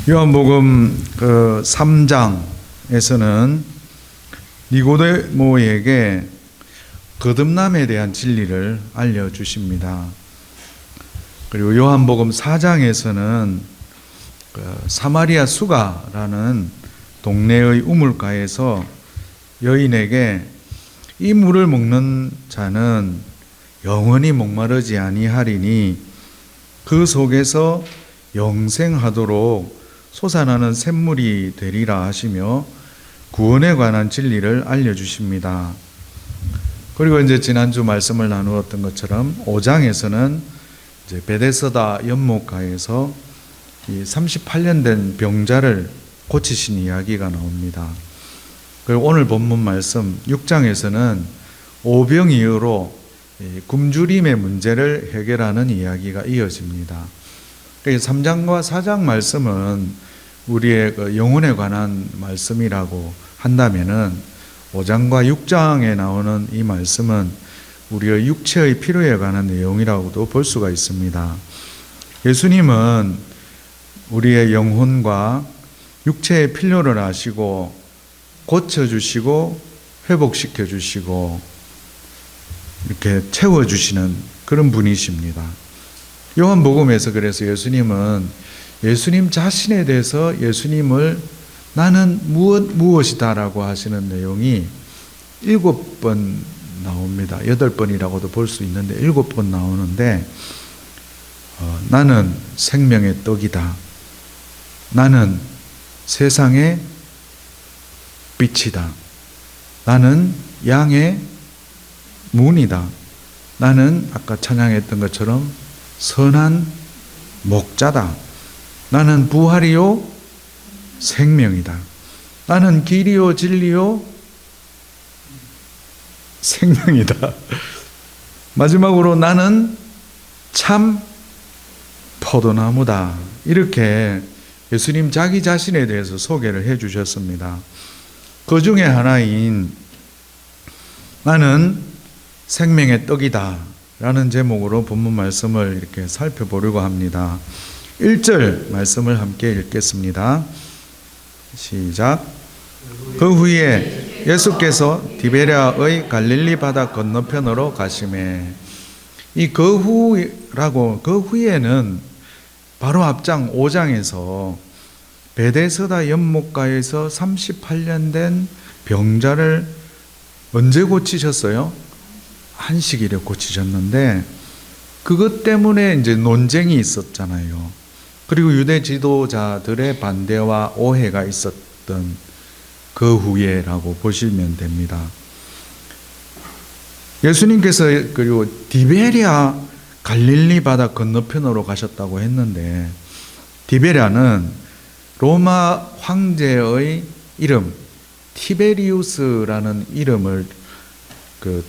요한복음 3장에서는 니고데모에게 거듭남에 대한 진리를 알려주십니다. 그리고 요한복음 4장에서는 사마리아 수가라는 동네의 우물가에서 여인에게 이 물을 먹는 자는 영원히 목마르지 아니하리니 그 속에서 영생하도록 솟아나는 샘물이 되리라 하시며 구원에 관한 진리를 알려주십니다. 그리고 이제 지난주 말씀을 나누었던 것처럼 5장에서는 이제 베데스다 연못가에서 이 38년 된 병자를 고치신 이야기가 나옵니다. 그리고 오늘 본문 말씀 6장에서는 오병이어로 굶주림의 문제를 해결하는 이야기가 이어집니다. 3장과 4장 말씀은 우리의 영혼에 관한 말씀이라고 한다면은 5장과 6장에 나오는 이 말씀은 우리의 육체의 필요에 관한 내용이라고도 볼 수가 있습니다. 예수님은 우리의 영혼과 육체의 필요를 아시고 고쳐주시고 회복시켜주시고 이렇게 채워주시는 그런 분이십니다. 요한복음에서 그래서 예수님은 예수님 자신에 대해서 예수님을 나는 무엇이다라고 하시는 내용이 7번 나옵니다. 8번이라고도 볼 수 있는데 7번 나오는데 나는 생명의 떡이다. 나는 세상의 빛이다. 나는 양의 문이다. 나는 아까 찬양했던 것처럼 선한 목자다. 나는 부활이요 생명이다. 나는 길이요 진리요 생명이다. 마지막으로 나는 참 포도나무다. 이렇게 예수님 자기 자신에 대해서 소개를 해 주셨습니다. 그 중에 하나인 나는 생명의 떡이다 라는 제목으로 본문 말씀을 이렇게 살펴보려고 합니다. 1절 말씀을 함께 읽겠습니다. 시작. 그 후에 예수께서 디베랴의 갈릴리 바다 건너편으로 가시매. 이 그 후라고, 그 후에는 바로 앞장 5장에서 베데스다 연못가에서 38년 된 병자를 언제 고치셨어요? 안식일에 고치셨는데 그것 때문에 이제 논쟁이 있었잖아요. 그리고 유대 지도자들의 반대와 오해가 있었던 그 후에라고 보시면 됩니다. 예수님께서 그리고 디베랴 갈릴리 바다 건너편으로 가셨다고 했는데 디베랴는 로마 황제의 이름 티베리우스라는 이름을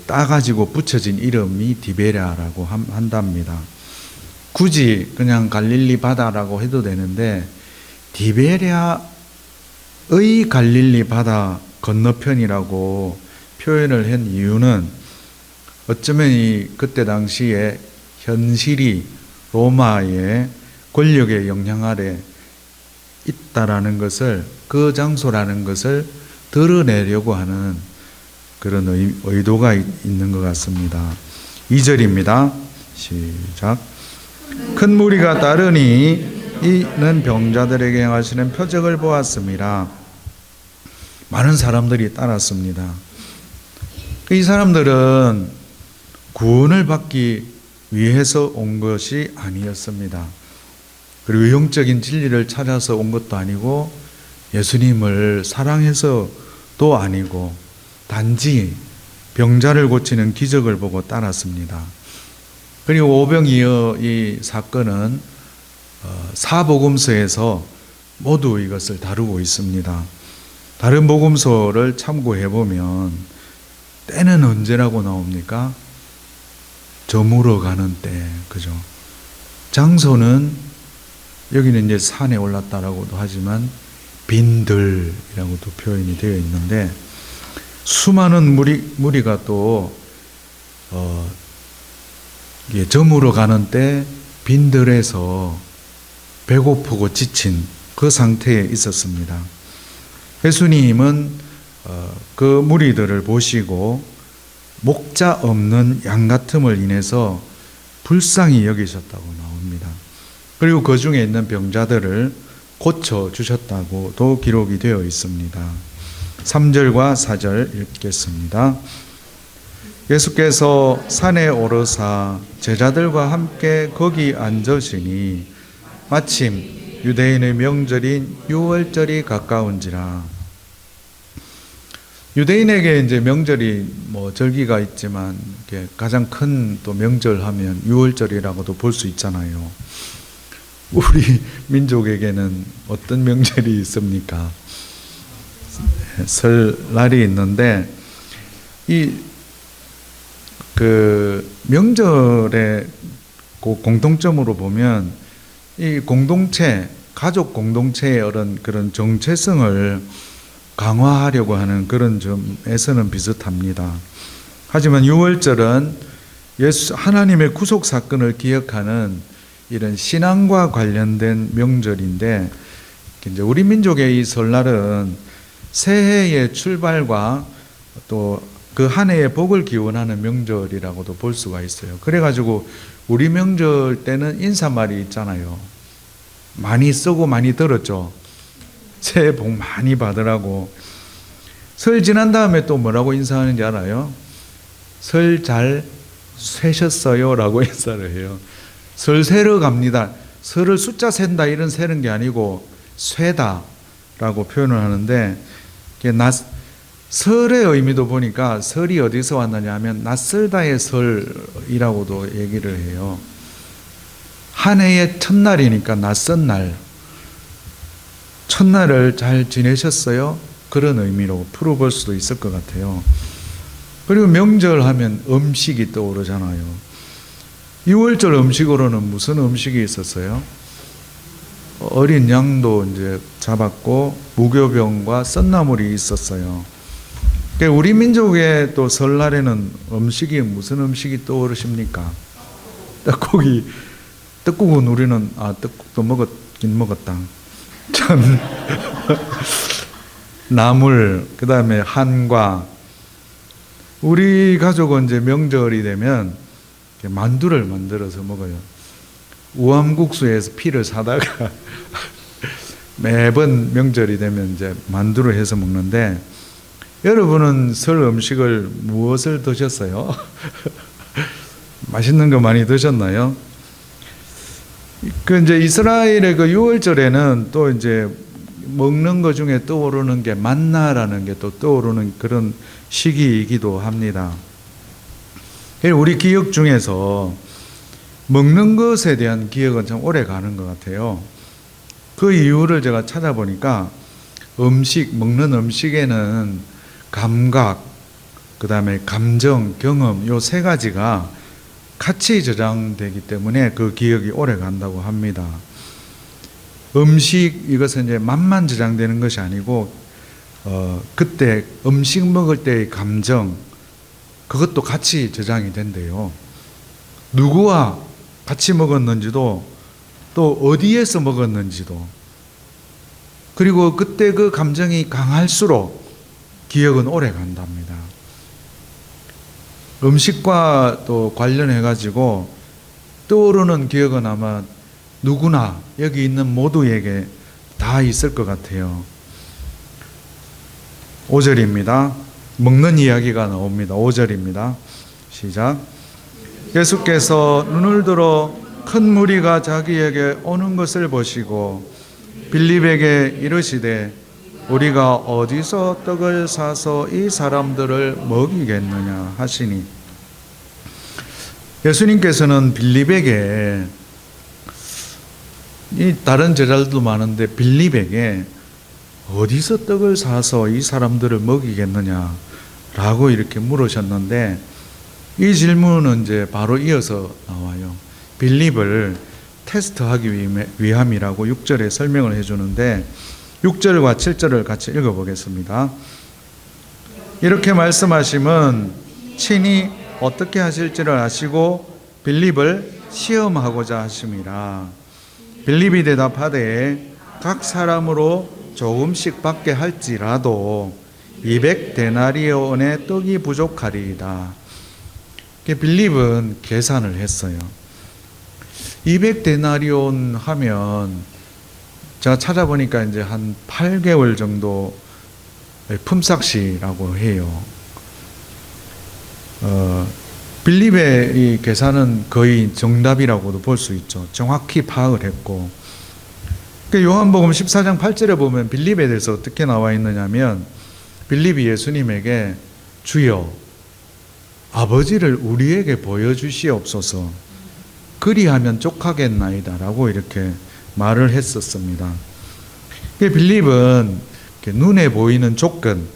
따가지고 붙여진 이름이 디베랴라고 한답니다. 굳이 그냥 갈릴리 바다라고 해도 되는데 디베랴의 갈릴리 바다 건너편이라고 표현을 한 이유는 어쩌면 그때 당시에 현실이 로마의 권력의 영향 아래 있다라는 것을, 그 장소라는 것을 드러내려고 하는 그런 의도가 있는 것 같습니다. 2절입니다. 시작. 큰 무리가 따르니 이는 병자들에게 행하시는 표적을 보았습니다. 많은 사람들이 따랐습니다. 이 사람들은 구원을 받기 위해서 온 것이 아니었습니다. 그리고 영적인 진리를 찾아서 온 것도 아니고 예수님을 사랑해서도 아니고 단지 병자를 고치는 기적을 보고 따랐습니다. 그리고 오병이어 이 사건은 사복음서에서 모두 이것을 다루고 있습니다. 다른 복음서를 참고해 보면 때는 언제라고 나옵니까? 저물어 가는 때, 그죠? 장소는 여기는 이제 산에 올랐다라고도 하지만 빈들이라고도 표현이 되어 있는데 수많은 무리가 또 저물어 가는 때 빈들에서 배고프고 지친 그 상태에 있었습니다. 예수님은 그 무리들을 보시고 목자 없는 양 같음을 인해서 불쌍히 여기셨다고 나옵니다. 그리고 그 중에 있는 병자들을 고쳐주셨다고도 기록이 되어 있습니다. 3절과 4절 읽겠습니다. 예수께서 산에 오르사 제자들과 함께 거기 앉으시니 마침 유대인의 명절인 유월절이 가까운지라. 유대인에게 이제 명절이 절기가 있지만 가장 큰 또 명절하면 유월절이라고도 볼 수 있잖아요. 우리 민족에게는 어떤 명절이 있습니까? 설날이 있는데 그 명절의 공통점으로 보면 이 공동체, 가족 공동체의 그런 정체성을 강화하려고 하는 그런 점에서는 비슷합니다. 하지만 유월절은 하나님의 구속 사건을 기억하는 이런 신앙과 관련된 명절인데, 이제 우리 민족의 이 설날은 새해의 출발과 또 그 한 해의 복을 기원하는 명절이라고도 볼 수가 있어요. 그래가지고 우리 명절 때는 인사말이 있잖아요. 많이 쓰고 많이 들었죠. 새해 복 많이 받으라고. 설 지난 다음에 또 뭐라고 인사하는지 알아요? 설 잘 쇠셨어요 라고 인사를 해요. 설 세러 갑니다. 설을 숫자 센다 이런 세는 게 아니고 쇠다 라고 표현을 하는데, 설의 의미도 보니까 설이 어디서 왔느냐 하면 낯설다의 설이라고도 얘기를 해요. 한 해의 첫날이니까 낯선 날, 첫날을 잘 지내셨어요? 그런 의미로 풀어볼 수도 있을 것 같아요. 그리고 명절 하면 음식이 떠오르잖아요. 6월절 음식으로는 무슨 음식이 있었어요? 어린 양도 이제 잡았고 무교병과 썬나물이 있었어요. 우리 민족의 또 설날에는 음식이 무슨 음식이 떠오르십니까? 떡국이. 떡국은 우리는 떡국도 먹었긴 먹었다. 참 나물, 그 다음에 한과. 우리 가족은 이제 명절이 되면 만두를 만들어서 먹어요. 우암국수에서 피를 사다가 매번 명절이 되면 이제 만두를 해서 먹는데, 여러분은 설 음식을 무엇을 드셨어요? 맛있는 거 많이 드셨나요? 이제 이스라엘의 그 유월절에는 또 이제 먹는 것 중에 떠오르는 게 만나라는 게 또 떠오르는 그런 시기이기도 합니다. 우리 기억 중에서 먹는 것에 대한 기억은 참 오래 가는 것 같아요. 그 이유를 제가 찾아보니까 먹는 음식에는 감각, 그 다음에 감정, 경험, 요 세 가지가 같이 저장되기 때문에 그 기억이 오래 간다고 합니다. 음식, 이것은 이제 맛만 저장되는 것이 아니고, 그때 음식 먹을 때의 감정, 그것도 같이 저장이 된대요. 누구와 같이 먹었는지도, 또 어디에서 먹었는지도, 그리고 그때 그 감정이 강할수록 기억은 오래 간답니다. 음식과 또 관련해가지고 떠오르는 기억은 아마 누구나 여기 있는 모두에게 다 있을 것 같아요. 5절입니다. 먹는 이야기가 나옵니다. 5절입니다. 시작. 예수께서 눈을 들어 큰 무리가 자기에게 오는 것을 보시고 빌립에게 이르시되 우리가 어디서 떡을 사서 이 사람들을 먹이겠느냐 하시니, 예수님께서는 빌립에게, 이 다른 제자들도 많은데 빌립에게 어디서 떡을 사서 이 사람들을 먹이겠느냐 라고 이렇게 물으셨는데, 이 질문은 이제 바로 이어서 나와요. 빌립을 테스트하기 위함이라고 6절에 설명을 해주는데, 6절과 7절을 같이 읽어보겠습니다. 이렇게 말씀하심은 친히 어떻게 하실지를 아시고 빌립을 시험하고자 하심이라. 빌립이 대답하되 각 사람으로 조금씩 받게 할지라도 200데나리온의 떡이 부족하리이다. 빌립은 계산을 했어요. 200데나리온 하면 제가 찾아보니까 이제 한 8개월 정도 품삯이라고 해요. 빌립의 이 계산은 거의 정답이라고도 볼 수 있죠. 정확히 파악을 했고, 요한복음 14장 8절에 보면 빌립에 대해서 어떻게 나와 있느냐면, 빌립이 예수님에게 주여 아버지를 우리에게 보여주시옵소서, 그리하면 족하겠나이다 라고 이렇게 말을 했었습니다. 빌립은 눈에 보이는 조건,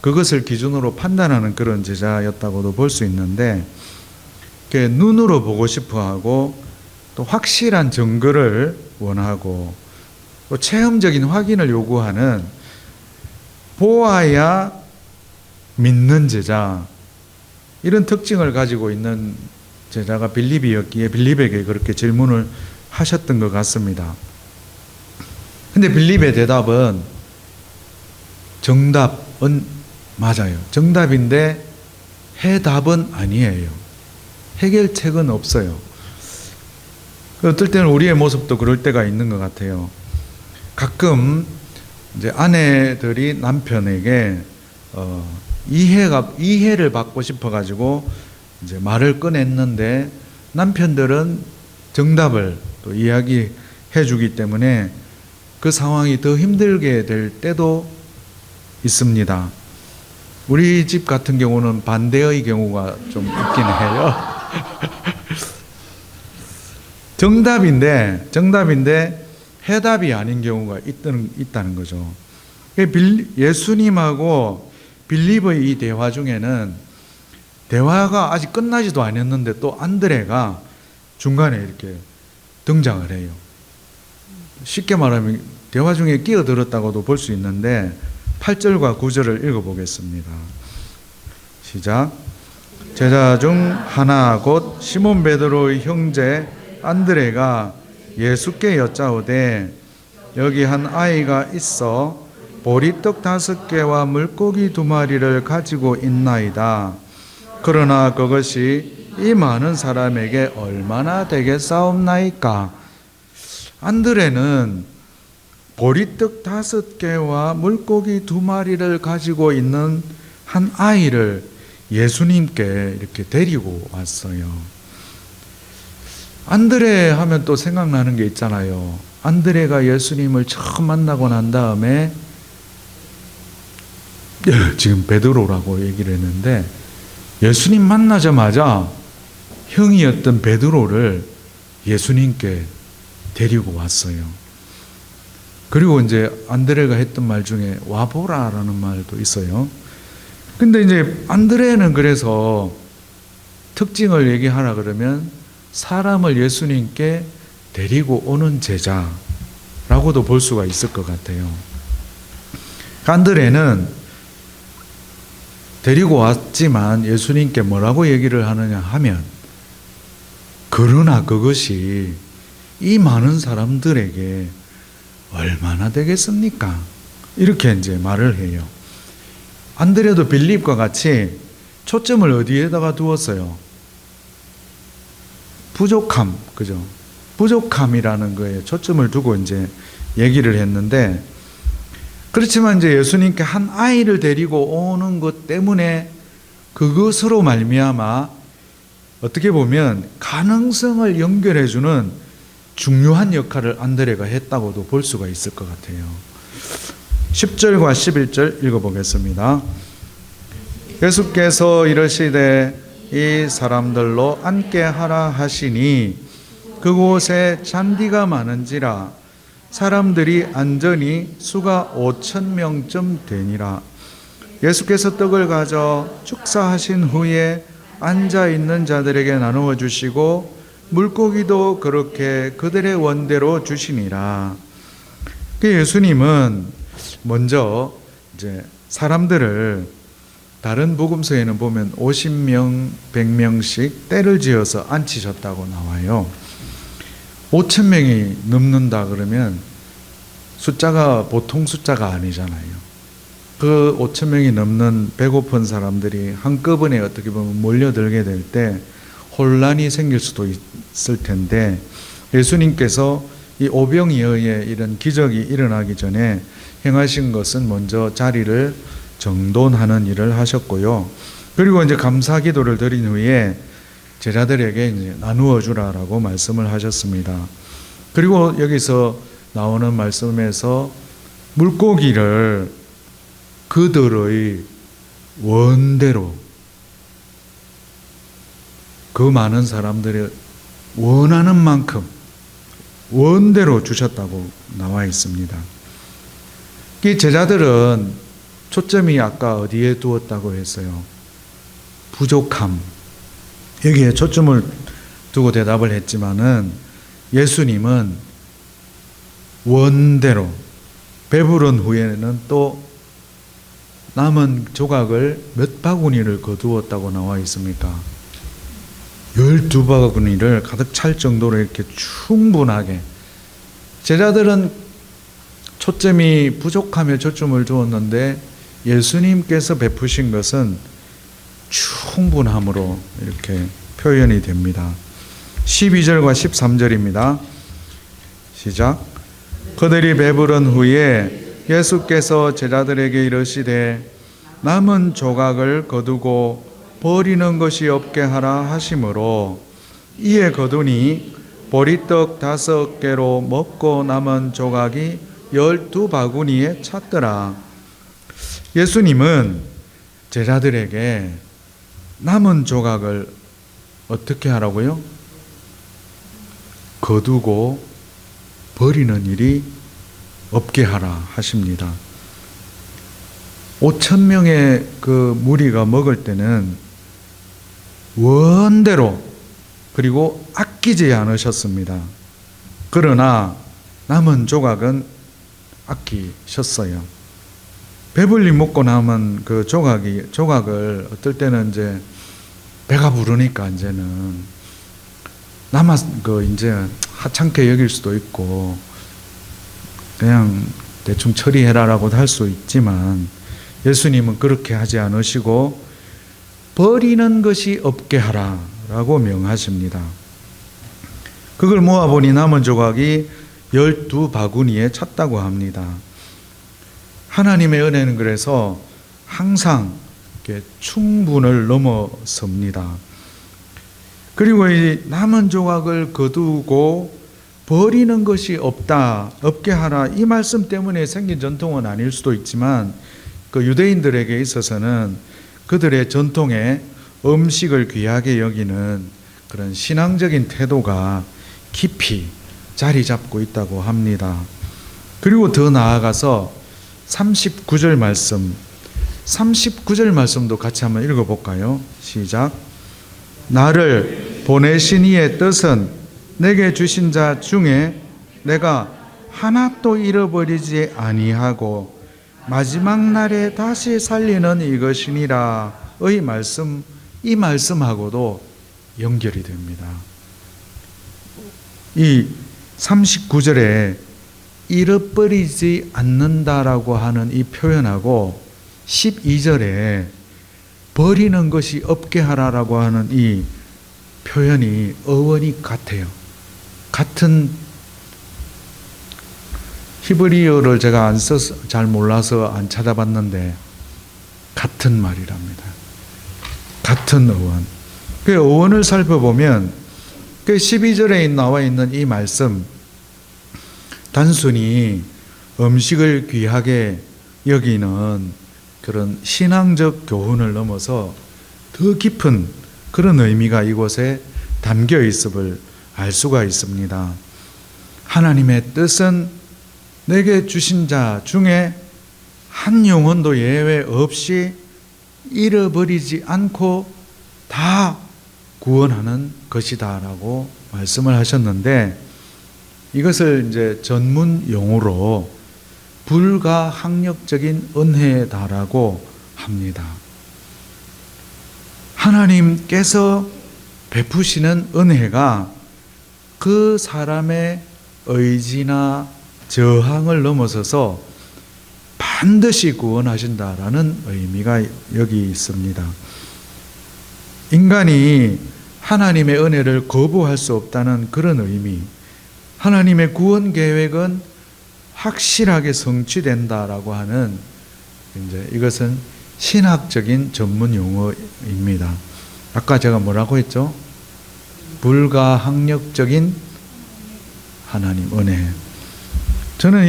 그것을 기준으로 판단하는 그런 제자였다고도 볼 수 있는데, 눈으로 보고 싶어하고 또 확실한 증거를 원하고 또 체험적인 확인을 요구하는 보아야 믿는 제자, 이런 특징을 가지고 있는 제자가 빌립이었기에 빌립에게 그렇게 질문을 하셨던 것 같습니다. 근데 빌립의 대답은 정답은 맞아요. 정답인데 해답은 아니에요. 해결책은 없어요. 어떨 때는 우리의 모습도 그럴 때가 있는 것 같아요. 가끔 이제 아내들이 남편에게 이해를 받고 싶어가지고 이제 말을 꺼냈는데 남편들은 정답을 또 이야기해 주기 때문에 그 상황이 더 힘들게 될 때도 있습니다. 우리 집 같은 경우는 반대의 경우가 좀 있긴 해요. 정답인데 해답이 아닌 경우가 있다는 거죠. 예수님하고 빌립의 이 대화 중에는 대화가 아직 끝나지도 않았는데 또 안드레가 중간에 이렇게 등장을 해요. 쉽게 말하면 대화 중에 끼어들었다고도 볼 수 있는데 8절과 9절을 읽어보겠습니다. 시작. 제자 중 하나 곧 시몬 베드로의 형제 안드레가 예수께 여짜오되 여기 한 아이가 있어 보리떡 5개와 물고기 2마리를 가지고 있나이다. 그러나 그것이 이 많은 사람에게 얼마나 되겠사옵나이까. 안드레는 보리떡 5개와 물고기 2마리를 가지고 있는 한 아이를 예수님께 이렇게 데리고 왔어요. 안드레 하면 또 생각나는 게 있잖아요. 안드레가 예수님을 처음 만나고 난 다음에 지금 베드로라고 얘기를 했는데 예수님 만나자마자 형이었던 베드로를 예수님께 데리고 왔어요. 그리고 이제 안드레가 했던 말 중에 와보라라는 말도 있어요. 근데 이제 안드레는 그래서 특징을 얘기하라 그러면 사람을 예수님께 데리고 오는 제자라고도 볼 수가 있을 것 같아요. 안드레는 데리고 왔지만 예수님께 뭐라고 얘기를 하느냐 하면 그러나 그것이 이 많은 사람들에게 얼마나 되겠습니까? 이렇게 이제 말을 해요. 안드레도 빌립과 같이 초점을 어디에다가 두었어요? 부족함, 그죠? 부족함이라는 거에 초점을 두고 이제 얘기를 했는데, 그렇지만 이제 예수님께 한 아이를 데리고 오는 것 때문에 그것으로 말미암아 어떻게 보면 가능성을 연결해주는 중요한 역할을 안드레가 했다고도 볼 수가 있을 것 같아요. 10절과 11절 읽어보겠습니다. 예수께서 이르시되 이 사람들로 앉게 하라 하시니 그곳에 잔디가 많은지라 사람들이 앉으니 수가 5,000명쯤 되니라. 예수께서 떡을 가져 축사하신 후에 앉아있는 자들에게 나누어 주시고 물고기도 그렇게 그들의 원대로 주시니라. 예수님은 먼저 이제 사람들을 다른 복음서에는 보면 50명, 100명씩 때를 지어서 앉히셨다고 나와요. 5,000명이 넘는다 그러면 숫자가 보통 숫자가 아니잖아요. 그 5천 명이 넘는 배고픈 사람들이 한꺼번에 어떻게 보면 몰려들게 될 때 혼란이 생길 수도 있을 텐데, 예수님께서 이 오병이어의 이런 기적이 일어나기 전에 행하신 것은 먼저 자리를 정돈하는 일을 하셨고요. 그리고 이제 감사 기도를 드린 후에 제자들에게 이제 나누어 주라라고 말씀을 하셨습니다. 그리고 여기서 나오는 말씀에서 물고기를 그들의 원대로, 그 많은 사람들이 원하는 만큼 원대로 주셨다고 나와 있습니다. 이 제자들은 초점이 아까 어디에 두었다고 했어요? 부족함. 여기에 초점을 두고 대답을 했지만은 예수님은 원대로, 배부른 후에는 또 남은 조각을 몇 바구니를 거두었다고 나와 있습니까? 12바구니를 가득 찰 정도로 이렇게 충분하게. 제자들은 초점이 부족함에 초점을 두었는데 예수님께서 베푸신 것은 충분함으로 이렇게 표현이 됩니다. 12절과 13절입니다. 시작. 그들이 배부른 후에 예수께서 제자들에게 이르시되 남은 조각을 거두고 버리는 것이 없게 하라 하심으로, 이에 거두니 보리떡 5개로 먹고 남은 조각이 12바구니에 찼더라. 예수님은 제자들에게 남은 조각을 어떻게 하라고요? 거두고 버리는 일이 없게 하라 하십니다. 5천 명의 그 무리가 먹을 때는 원대로 그리고 아끼지 않으셨습니다. 그러나 남은 조각은 아끼셨어요. 배불리 먹고 남은 그 조각을 어떨 때는 이제 배가 부르니까 이제는 이제 하찮게 여길 수도 있고 그냥 대충 처리해라라고도 할 수 있지만, 예수님은 그렇게 하지 않으시고 버리는 것이 없게 하라라고 명하십니다. 그걸 모아보니 남은 조각이 12바구니에 찼다고 합니다. 하나님의 은혜는 그래서 항상 이렇게 충분을 넘어섭니다. 그리고 이 남은 조각을 거두고 버리는 것이 없게 하라, 이 말씀 때문에 생긴 전통은 아닐 수도 있지만, 그 유대인들에게 있어서는 그들의 전통에 음식을 귀하게 여기는 그런 신앙적인 태도가 깊이 자리 잡고 있다고 합니다. 그리고 더 나아가서 39절 말씀도 같이 한번 읽어볼까요? 시작. 나를 보내신 이의 뜻은 내게 주신 자 중에 내가 하나도 잃어버리지 아니하고 마지막 날에 다시 살리는 이것이니라의 말씀, 이 말씀하고도 연결이 됩니다. 이 39절에 잃어버리지 않는다라고 하는 이 표현하고 12절에 버리는 것이 없게 하라라고 하는 이 표현이 어원이 같아요. 같은, 히브리어를 제가 안 써서 잘 몰라서 안 찾아봤는데 같은 말이랍니다. 같은 어원. 그 어원을 살펴보면 그 12절에 나와 있는 이 말씀, 단순히 음식을 귀하게 여기는 그런 신앙적 교훈을 넘어서 더 깊은 그런 의미가 이곳에 담겨 있음을 알 수가 있습니다. 하나님의 뜻은 내게 주신 자 중에 한 영혼도 예외 없이 잃어버리지 않고 다 구원하는 것이다라고 말씀을 하셨는데, 이것을 이제 전문 용어로 불가항력적인 은혜다라고 합니다. 하나님께서 베푸시는 은혜가 그 사람의 의지나 저항을 넘어서서 반드시 구원하신다라는 의미가 여기 있습니다. 인간이 하나님의 은혜를 거부할 수 없다는 그런 의미, 하나님의 구원 계획은 확실하게 성취된다라고 하는, 이제 이것은 신학적인 전문 용어입니다. 아까 제가 뭐라고 했죠? 불가항력적인 하나님 은혜. 저는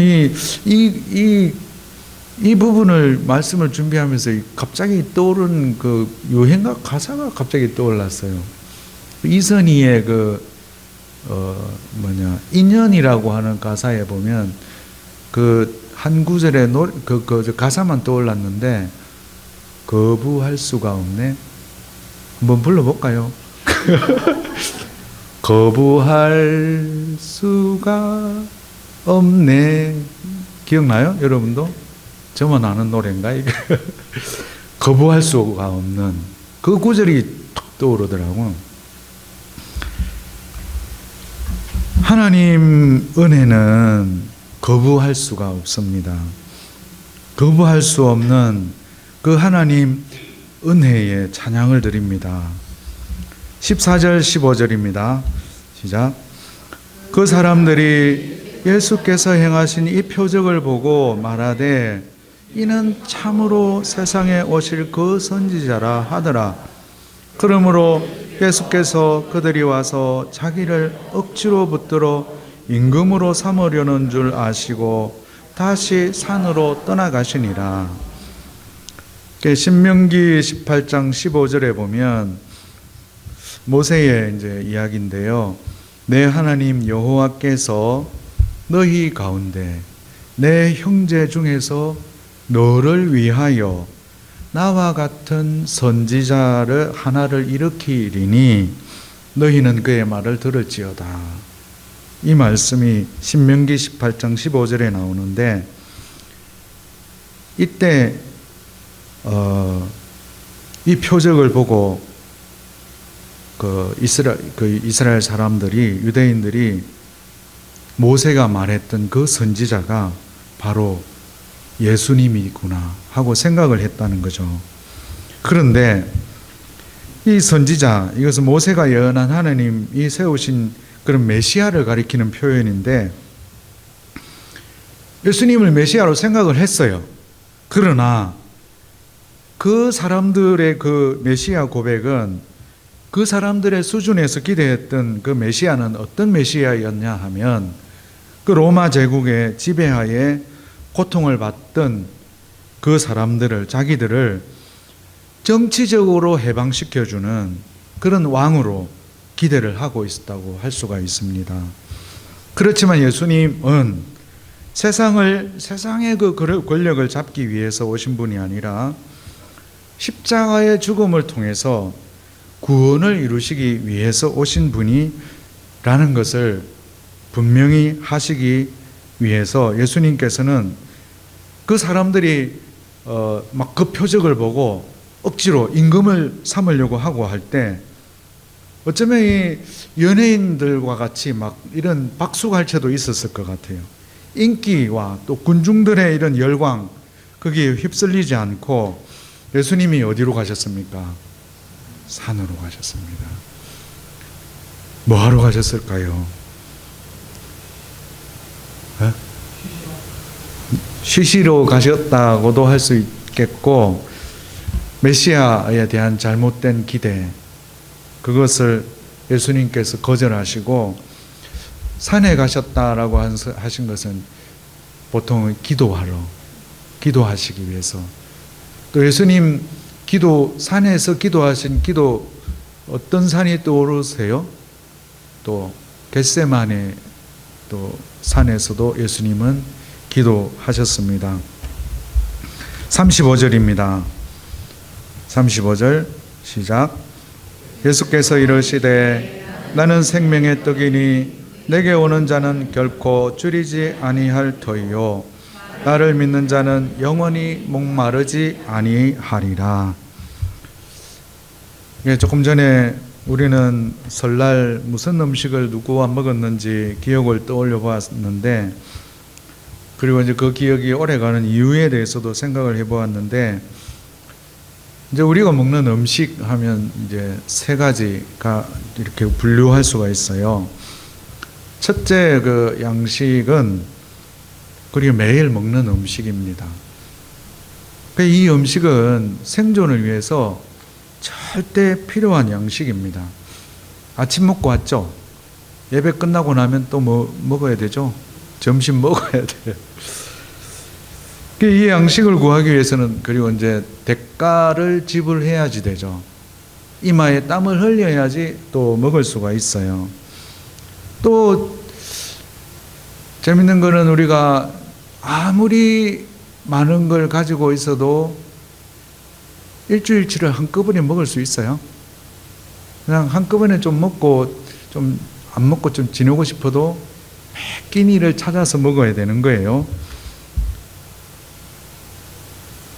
이 부분을 말씀을 준비하면서 갑자기 떠오른 그 유행가 가사가 갑자기 떠올랐어요. 이선희의 인연이라고 하는 가사에 보면 그 한 구절의 가사만 떠올랐는데, 거부할 수가 없네. 한번 불러볼까요? 거부할 수가 없네. 기억나요? 여러분도? 저만 아는 노래인가? 거부할 수가 없는 그 구절이 탁 떠오르더라고요. 하나님 은혜는 거부할 수가 없습니다. 거부할 수 없는 그 하나님 은혜에 찬양을 드립니다. 14절 15절입니다. 시작. 그 사람들이 예수께서 행하신 이 표적을 보고 말하되 이는 참으로 세상에 오실 그 선지자라 하더라. 그러므로 예수께서 그들이 와서 자기를 억지로 붙들어 임금으로 삼으려는 줄 아시고 다시 산으로 떠나가시니라. 신명기 18장 15절에 보면 모세의 이제 이야기인데요. 내 하나님 여호와께서 너희 가운데 내 형제 중에서 너를 위하여 나와 같은 선지자를 하나를 일으키리니 너희는 그의 말을 들을지어다. 이 말씀이 신명기 18장 15절에 나오는데, 이때 이 표적을 보고 이스라엘 사람들이, 유대인들이 모세가 말했던 그 선지자가 바로 예수님이구나 하고 생각을 했다는 거죠. 그런데 이 선지자, 이것은 모세가 예언한 하나님이 세우신 그런 메시아를 가리키는 표현인데, 예수님을 메시아로 생각을 했어요. 그러나 그 사람들의 그 메시아 고백은 그 사람들의 수준에서 기대했던 그 메시아는 어떤 메시아였냐 하면, 그 로마 제국의 지배하에 고통을 받던 그 사람들을, 자기들을 정치적으로 해방시켜주는 그런 왕으로 기대를 하고 있었다고 할 수가 있습니다. 그렇지만 예수님은 세상의 그 권력을 잡기 위해서 오신 분이 아니라 십자가의 죽음을 통해서 구원을 이루시기 위해서 오신 분이라는 것을 분명히 하시기 위해서 예수님께서는 그 사람들이 막 그 표적을 보고 억지로 임금을 삼으려고 하고 할 때, 어쩌면 이 연예인들과 같이 막 이런 박수갈채도 있었을 것 같아요. 인기와 또 군중들의 이런 열광, 거기에 휩쓸리지 않고 예수님이 어디로 가셨습니까? 산으로 가셨습니다. 뭐 하러 가셨을까요? 쉬시러 가셨다고도 할 수 있겠고, 메시아에 대한 잘못된 기대, 그것을 예수님께서 거절하시고 산에 가셨다라고 하신 것은 보통 기도하시기 위해서. 또 예수님 산에서 기도하신 기도, 어떤 산이 떠오르세요? 또 겟세마네 또 산에서도 예수님은 기도하셨습니다. 35절입니다. 35절 시작. 예수께서 이르시되 나는 생명의 떡이니 내게 오는 자는 결코 줄이지 아니할 터이요 나를 믿는 자는 영원히 목마르지 아니하리라. 조금 전에 우리는 설날 무슨 음식을 누구와 먹었는지 기억을 떠올려 보았는데, 그리고 이제 그 기억이 오래가는 이유에 대해서도 생각을 해보았는데, 이제 우리가 먹는 음식 하면 이제 세 가지가 이렇게 분류할 수가 있어요. 첫째 그 양식은 우리가 매일 먹는 음식입니다. 이 음식은 생존을 위해서 절대 필요한 양식입니다. 아침 먹고 왔죠? 예배 끝나고 나면 또 뭐 먹어야 되죠? 점심 먹어야 돼요. 이 양식을 구하기 위해서는 그리고 이제 대가를 지불해야지 되죠. 이마에 땀을 흘려야지 또 먹을 수가 있어요. 또 재밌는 거는 우리가 아무리 많은 걸 가지고 있어도 일주일치를 한꺼번에 먹을 수 있어요. 그냥 한꺼번에 좀 먹고 좀 안 먹고 좀 지내고 싶어도 매 끼니를 찾아서 먹어야 되는 거예요.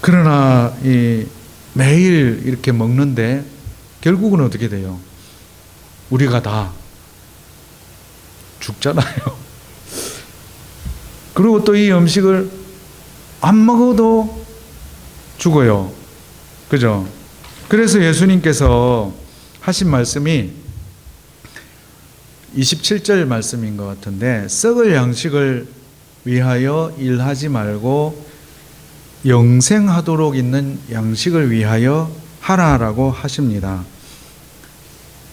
그러나 이 매일 이렇게 먹는데 결국은 어떻게 돼요? 우리가 다 죽잖아요. 그리고 또 이 음식을 안 먹어도 죽어요. 그죠? 그래서 예수님께서 하신 말씀이 27절 말씀인 것 같은데, 썩을 양식을 위하여 일하지 말고 영생하도록 있는 양식을 위하여 하라라고 하십니다.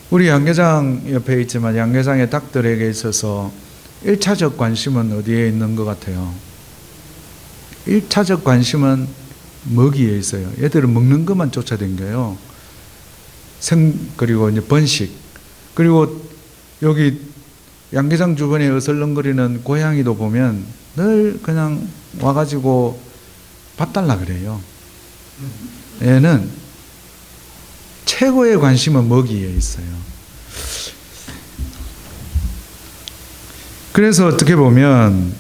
우리 양계장 옆에 있지만 양계장의 닭들에게 있어서 1차적 관심은 어디에 있는 것 같아요? 1차적 관심은 먹이에 있어요. 얘들은 먹는 것만 쫓아다녀요. 그리고 이제 번식. 그리고 여기 양계장 주변에 어슬렁거리는 고양이도 보면 늘 그냥 와가지고 밥 달라 그래요. 얘는 최고의 관심은 먹이에 있어요. 그래서 어떻게 보면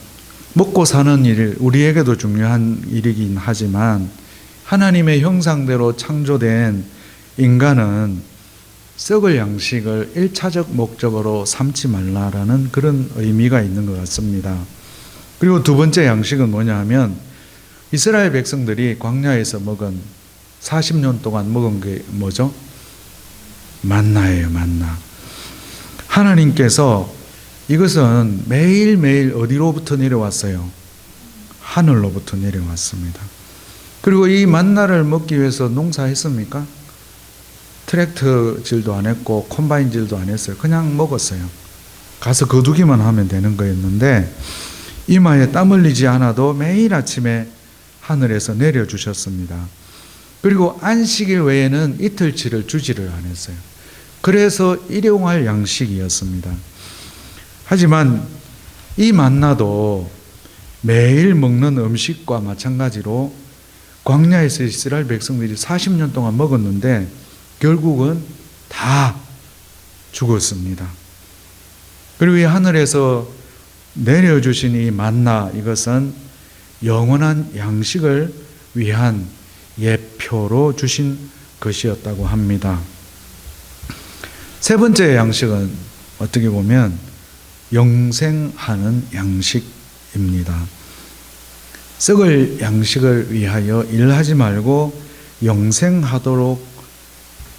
먹고 사는 일, 우리에게도 중요한 일이긴 하지만 하나님의 형상대로 창조된 인간은 썩을 양식을 1차적 목적으로 삼지 말라라는 그런 의미가 있는 것 같습니다. 그리고 두 번째 양식은 뭐냐 하면 이스라엘 백성들이 광야에서 먹은 40년 동안 먹은 게 뭐죠? 만나예요, 만나. 하나님께서 이것은 매일매일 어디로부터 내려왔어요? 하늘로부터 내려왔습니다. 그리고 이 만나를 먹기 위해서 농사했습니까? 트랙터질도 안 했고 콤바인질도 안 했어요. 그냥 먹었어요. 가서 거두기만 하면 되는 거였는데 이마에 땀 흘리지 않아도 매일 아침에 하늘에서 내려주셨습니다. 그리고 안식일 외에는 이틀치를 주지를 안 했어요. 그래서 일용할 양식이었습니다. 하지만 이 만나도 매일 먹는 음식과 마찬가지로 광야에서 이스라엘 백성들이 40년 동안 먹었는데 결국은 다 죽었습니다. 그리고 이 하늘에서 내려주신 이 만나, 이것은 영원한 양식을 위한 예표로 주신 것이었다고 합니다. 세 번째 양식은 어떻게 보면 영생하는 양식입니다. 썩을 양식을 위하여 일하지 말고 영생하도록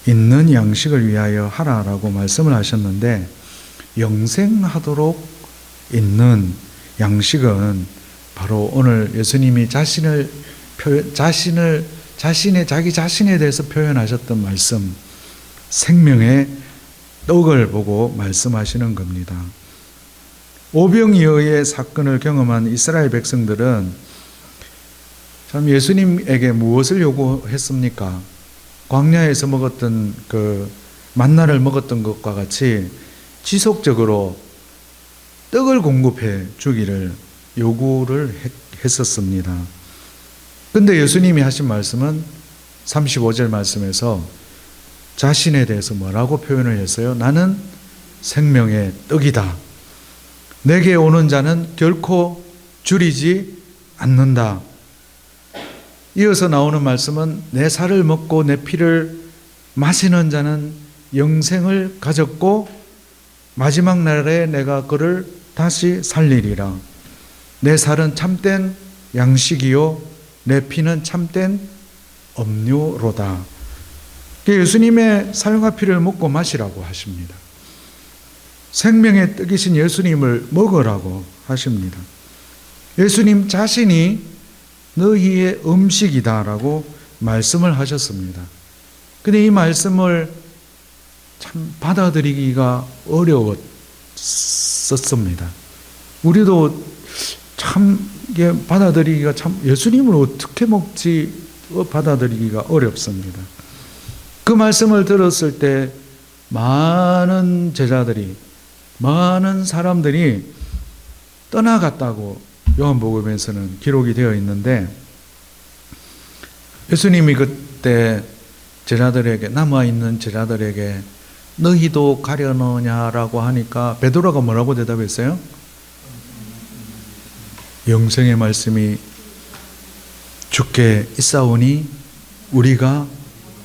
있는 양식을 위하여 하라라고 말씀을 하셨는데, 영생하도록 있는 양식은 바로 오늘 예수님이 자기 자신에 대해서 표현하셨던 말씀, 생명의 떡을 보고 말씀하시는 겁니다. 오병이어의 사건을 경험한 이스라엘 백성들은 참 예수님에게 무엇을 요구했습니까? 광야에서 먹었던 그 만나를 먹었던 것과 같이 지속적으로 떡을 공급해 주기를 요구를 했었습니다. 근데 예수님이 하신 말씀은 35절 말씀에서 자신에 대해서 뭐라고 표현을 했어요? 나는 생명의 떡이다. 내게 오는 자는 결코 줄이지 않는다. 이어서 나오는 말씀은 내 살을 먹고 내 피를 마시는 자는 영생을 가졌고 마지막 날에 내가 그를 다시 살리리라. 내 살은 참된 양식이요 내 피는 참된 음료로다. 예수님의 살과 피를 먹고 마시라고 하십니다. 생명의 떡이신 예수님을 먹으라고 하십니다. 예수님 자신이 너희의 음식이다라고 말씀을 하셨습니다. 근데 이 말씀을 참 받아들이기가 어려웠었습니다. 우리도 참 이게 받아들이기가 참 예수님을 어떻게 먹지 받아들이기가 어렵습니다. 그 말씀을 들었을 때 많은 제자들이 많은 사람들이 떠나갔다고 요한복음에서는 기록이 되어 있는데 예수님이 그때 제자들에게 남아있는 제자들에게 너희도 가려느냐라고 하니까 베드로가 뭐라고 대답했어요? 영생의 말씀이 주께 있사오니 우리가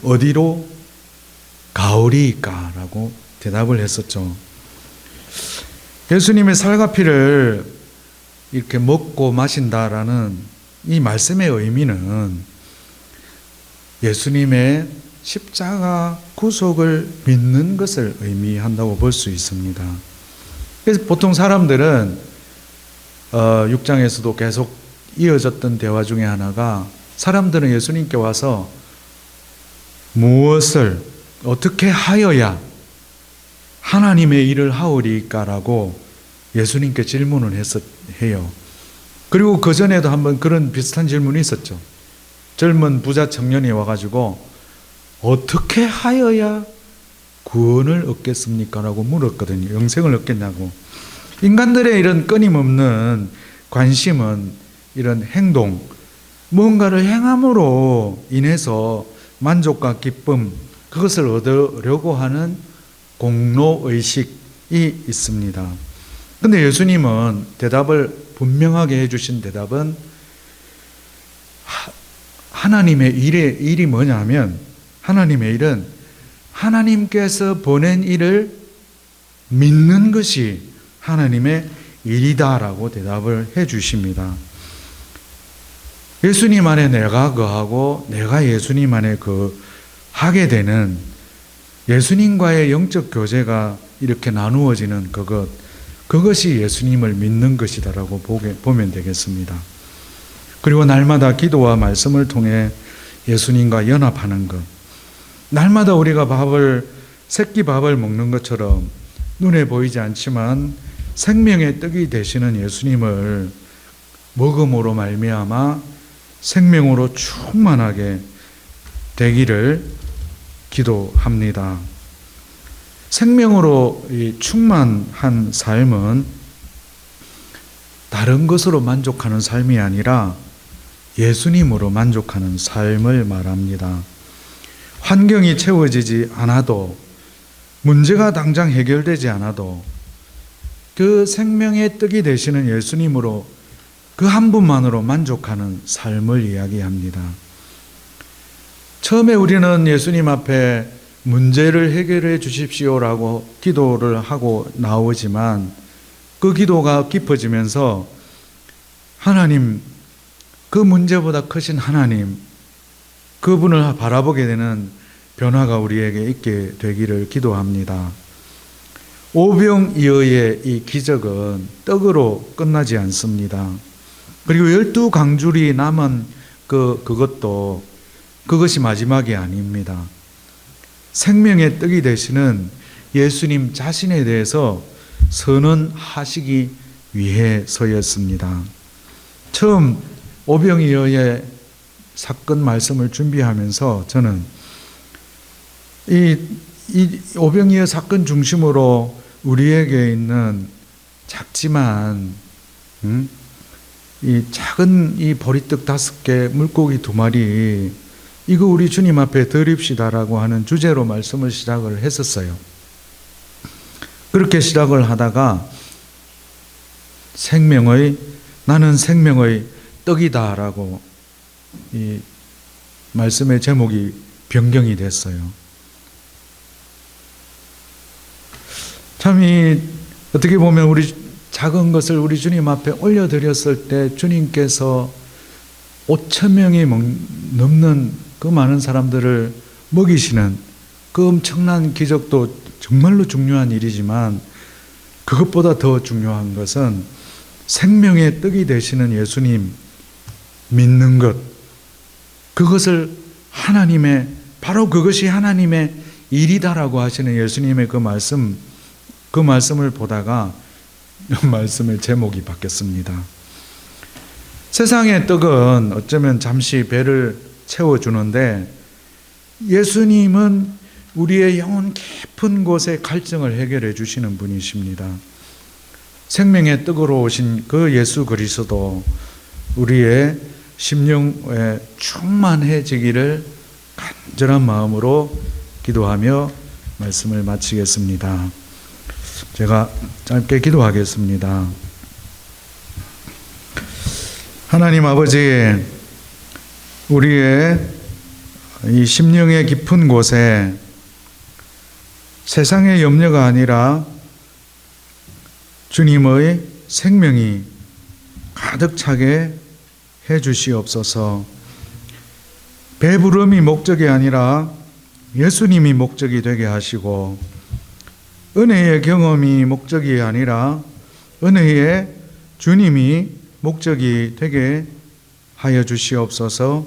어디로 가오리이까? 라고 대답을 했었죠. 예수님의 살과 피를 이렇게 먹고 마신다라는 이 말씀의 의미는 예수님의 십자가 구속을 믿는 것을 의미한다고 볼 수 있습니다. 그래서 보통 사람들은 6장에서도 계속 이어졌던 대화 중에 하나가 사람들은 예수님께 와서 무엇을 어떻게 하여야 하나님의 일을 하오리까라고 예수님께 질문을 해요. 그리고 그 전에도 한번 그런 비슷한 질문이 있었죠. 젊은 부자 청년이 와가지고 어떻게 하여야 구원을 얻겠습니까? 라고 물었거든요. 영생을 얻겠냐고. 인간들의 이런 끊임없는 관심은 이런 행동, 무언가를 행함으로 인해서 만족과 기쁨, 그것을 얻으려고 하는 공로의식이 있습니다. 근데 예수님은 대답을 분명하게 해주신 대답은 하나님의 일이 뭐냐면 하나님의 일은 하나님께서 보낸 일을 믿는 것이 하나님의 일이다라고 대답을 해 주십니다. 예수님 안에 내가 거하고 내가 예수님 안에 하게 되는 예수님과의 영적 교제가 이렇게 나누어지는 그것이 예수님을 믿는 것이다라고 보면 되겠습니다. 그리고 날마다 기도와 말씀을 통해 예수님과 연합하는 것. 날마다 우리가 새끼 밥을 먹는 것처럼 눈에 보이지 않지만 생명의 떡이 되시는 예수님을 먹음으로 말미암아 생명으로 충만하게 되기를 기도합니다. 생명으로 충만한 삶은 다른 것으로 만족하는 삶이 아니라 예수님으로 만족하는 삶을 말합니다. 환경이 채워지지 않아도 문제가 당장 해결되지 않아도 그 생명의 떡이 되시는 예수님으로 그 한 분만으로 만족하는 삶을 이야기합니다. 처음에 우리는 예수님 앞에 문제를 해결해 주십시오라고 기도를 하고 나오지만 그 기도가 깊어지면서 하나님, 그 문제보다 크신 하나님, 그분을 바라보게 되는 변화가 우리에게 있게 되기를 기도합니다. 오병이어의 이 기적은 떡으로 끝나지 않습니다. 그리고 12강줄이 남은 그것이 마지막이 아닙니다. 생명의 떡이 되시는 예수님 자신에 대해서 선언하시기 위해서였습니다. 처음 오병이어의 사건 말씀을 준비하면서 저는 이 오병이어 사건 중심으로 우리에게 있는 작지만 이 작은 이 보리떡 5개, 물고기 2마리, 이거 우리 주님 앞에 드립시다라고 하는 주제로 말씀을 시작을 했었어요. 그렇게 시작을 하다가 나는 생명의 떡이다라고 이 말씀의 제목이 변경이 됐어요. 참 어떻게 보면 우리 작은 것을 우리 주님 앞에 올려드렸을 때 주님께서 5천 명이 넘는 그 많은 사람들을 먹이시는 그 엄청난 기적도 정말로 중요한 일이지만 그것보다 더 중요한 것은 생명의 떡이 되시는 예수님 믿는 것, 그것을 하나님의, 바로 그것이 하나님의 일이다라고 하시는 예수님의 그 말씀을 보다가 말씀의 제목이 바뀌었습니다. 세상의 떡은 어쩌면 잠시 배를 채워주는데 예수님은 우리의 영혼 깊은 곳의 갈증을 해결해 주시는 분이십니다. 생명의 떡으로 오신 그 예수 그리스도 우리의 심령에 충만해지기를 간절한 마음으로 기도하며 말씀을 마치겠습니다. 제가 짧게 기도하겠습니다. 하나님 아버지, 우리의 이 심령의 깊은 곳에 세상의 염려가 아니라 주님의 생명이 가득 차게 해 주시옵소서. 배부름이 목적이 아니라 예수님이 목적이 되게 하시고, 은혜의 경험이 목적이 아니라 은혜의 주님이 목적이 되게 하여 주시옵소서.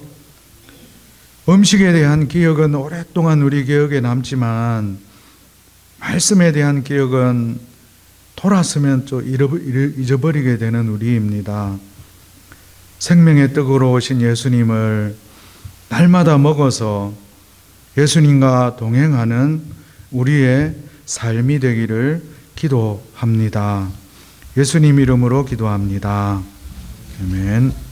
음식에 대한 기억은 오랫동안 우리 기억에 남지만 말씀에 대한 기억은 돌아서면 또 잊어버리게 되는 우리입니다. 생명의 떡으로 오신 예수님을 날마다 먹어서 예수님과 동행하는 우리의 삶이 되기를 기도합니다. 예수님 이름으로 기도합니다. 아멘.